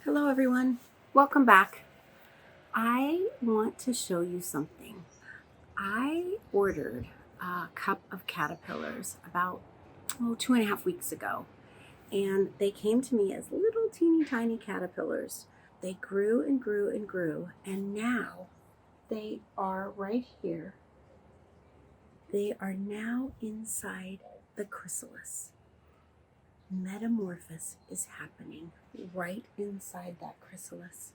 Hello everyone, welcome back. I want to show you something. I ordered a cup of caterpillars about 2.5 weeks ago, and they came to me as little teeny tiny caterpillars. They grew and grew and grew, and now they are right here. They are now inside the chrysalis. Metamorphosis is happening right inside that chrysalis.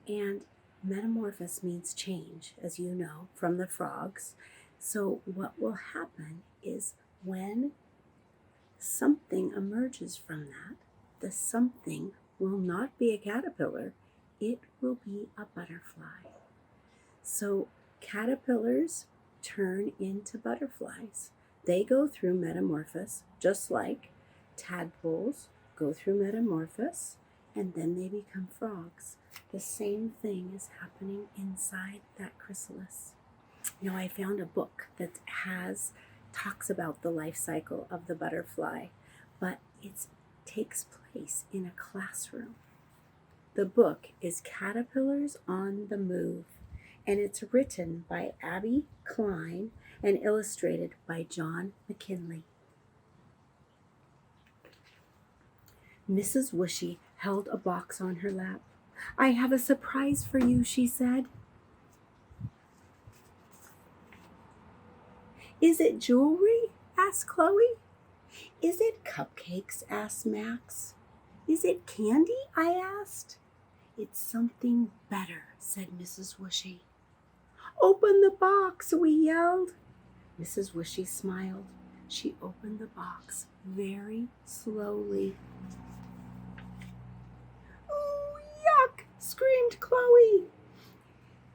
And metamorphosis means change, as you know, from the frogs. So what will happen is when something emerges from that, the something will not be a caterpillar, it will be a butterfly. So caterpillars turn into butterflies. They go through metamorphosis just like tadpoles go through metamorphosis, and then they become frogs. The same thing is happening inside that chrysalis. I found a book that talks about the life cycle of the butterfly, but it takes place in a classroom. The book is Caterpillars on the Move, and it's written by Abby Klein and illustrated by John McKinley. Mrs. Whooshy held a box on her lap. "I have a surprise for you," she said. "Is it jewelry?" asked Chloe. "Is it cupcakes?" asked Max. "Is it candy?" I asked. "It's something better," said Mrs. Whooshy. "Open the box," we yelled. Mrs. Whooshy smiled. She opened the box very slowly. "Oh, yuck!" screamed Chloe.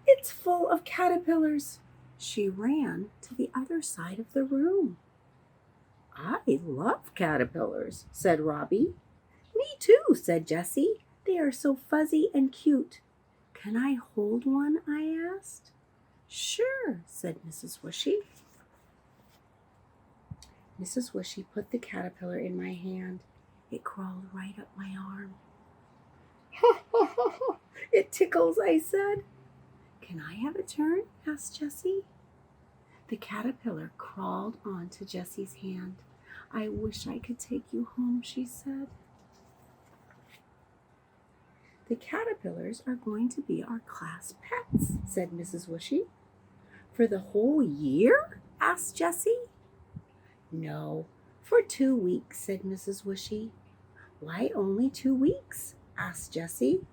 "It's full of caterpillars." She ran to the other side of the room. "I love caterpillars," said Robbie. "Me too," said Jessie. "They are so fuzzy and cute." "Can I hold one?" I asked. "Sure," said Mrs. Whooshy. Mrs. Whooshy put the caterpillar in my hand. It crawled right up my arm. "Ha ha ha ha! It tickles," I said. "Can I have a turn?" asked Jessie. The caterpillar crawled onto Jessie's hand. "I wish I could take you home," she said. "The caterpillars are going to be our class pets," said Mrs. Whooshy. "For the whole year?" asked Jessie. "No, for 2 weeks," said Mrs. Whooshy. "Why only 2 weeks?" asked Jessie.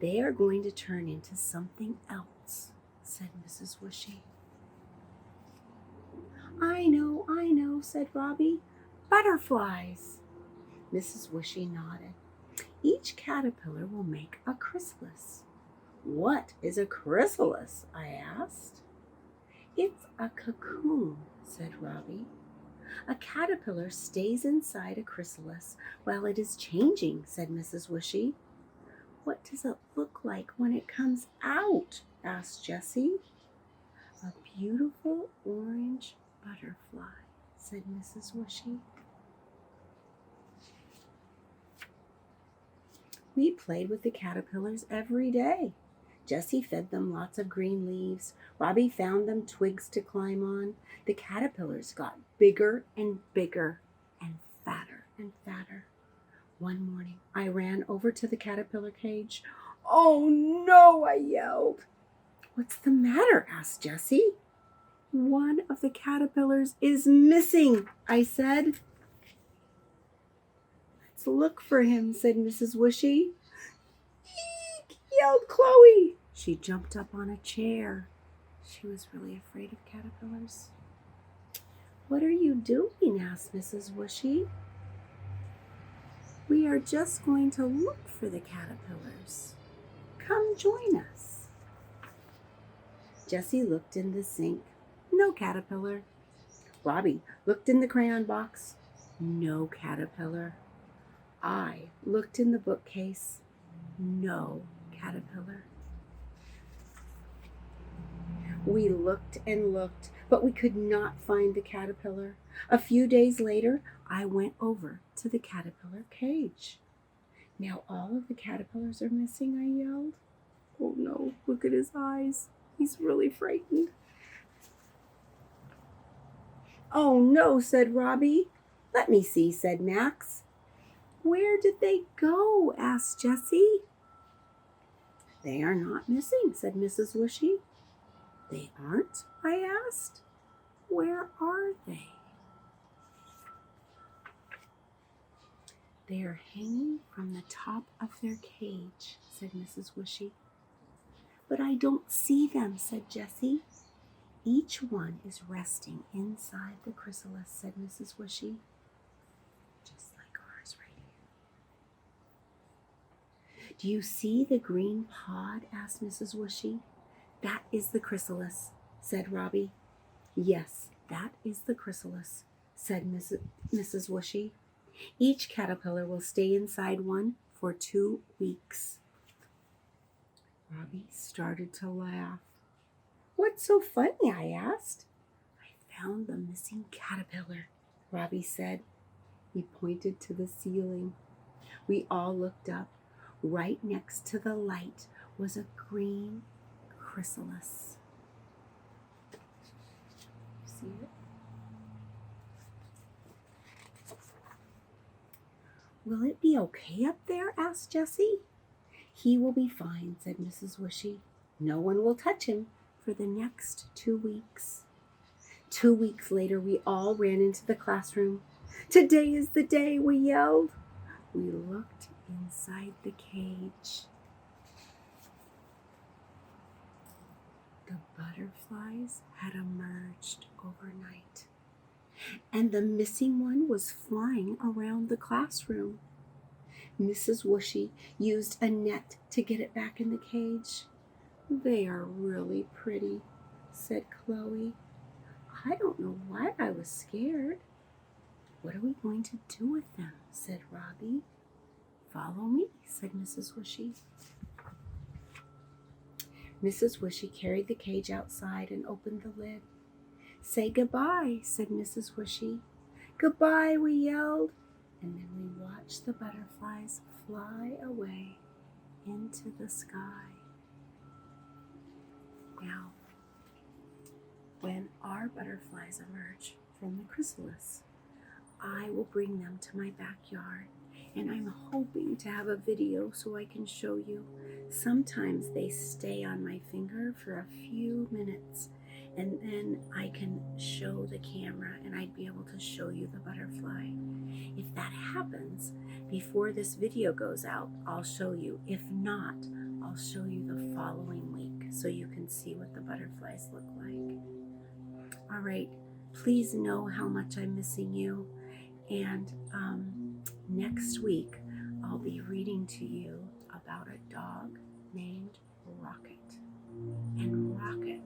"They are going to turn into something else," said Mrs. Whooshy. I know," said Robbie. "Butterflies." Mrs. Whooshy nodded. "Each caterpillar will make a chrysalis." "What is a chrysalis?" I asked. "It's a cocoon," said Robbie. "A caterpillar stays inside a chrysalis while it is changing," said Mrs. Whooshy. "What does it look like when it comes out?" asked Jessie. "A beautiful orange butterfly," said Mrs. Whooshy. We played with the caterpillars every day. Jessie fed them lots of green leaves. Robbie found them twigs to climb on. The caterpillars got bigger and bigger and fatter and fatter. One morning, I ran over to the caterpillar cage. "Oh no!" I yelled. "What's the matter?" asked Jessie. "One of the caterpillars is missing," I said. "Let's look for him," said Mrs. Whooshy. "Eek!" yelled Chloe. She jumped up on a chair. She was really afraid of caterpillars. "What are you doing?" asked Mrs. Whooshy. "We are just going to look for the caterpillars. Come join us." Jessie looked in the sink. No caterpillar. Robbie looked in the crayon box. No caterpillar. I looked in the bookcase. No caterpillar. We looked and looked, but we could not find the caterpillar. A few days later, I went over to the caterpillar cage. Now all of the caterpillars are missing, I yelled. Oh no, look at his eyes. He's really frightened. Oh no, said Robbie. Let me see, said Max. Where did they go? Asked Jessie. They are not missing, said Mrs. Whooshy. They aren't? I asked. Where are they? They are hanging from the top of their cage, said Mrs. Whooshy. But I don't see them, said Jessie. Each one is resting inside the chrysalis, said Mrs. Whooshy. Just like ours right here. Do you see the green pod? Asked Mrs. Whooshy. That is the chrysalis, said Robbie. Yes, that is the chrysalis, said Mrs. Whooshy. Each caterpillar will stay inside one for 2 weeks. Robbie started to laugh. What's so funny? I asked. I found the missing caterpillar, Robbie said. He pointed to the ceiling. We all looked up. Right next to the light was a green chrysalis. See it? Will it be okay up there? Asked Jessie. He will be fine, said Mrs. Whooshy. No one will touch him for the next 2 weeks. 2 weeks later, we all ran into the classroom. Today is the day, we yelled. We looked inside the cage. The butterflies had emerged overnight, and the missing one was flying around the classroom. Mrs. Whooshy used a net to get it back in the cage. They are really pretty, said Chloe. I don't know why I was scared. What are we going to do with them? Said Robbie. Follow me, said Mrs. Whooshy. Mrs. Whooshy carried the cage outside and opened the lid. Say goodbye, said Mrs. Whooshy. Goodbye, we yelled, and then we watched the butterflies fly away into the sky. Now, when our butterflies emerge from the chrysalis, I will bring them to my backyard, and I'm hoping to have a video so I can show you. Sometimes they stay on my finger for a few minutes, and then I can show the camera and I'd be able to show you the butterfly. If that happens before this video goes out, I'll show you. If not, I'll show you the following week so you can see what the butterflies look like. All right, please know how much I'm missing you. And next week, I'll be reading to you about a dog named Rocket. And Rocket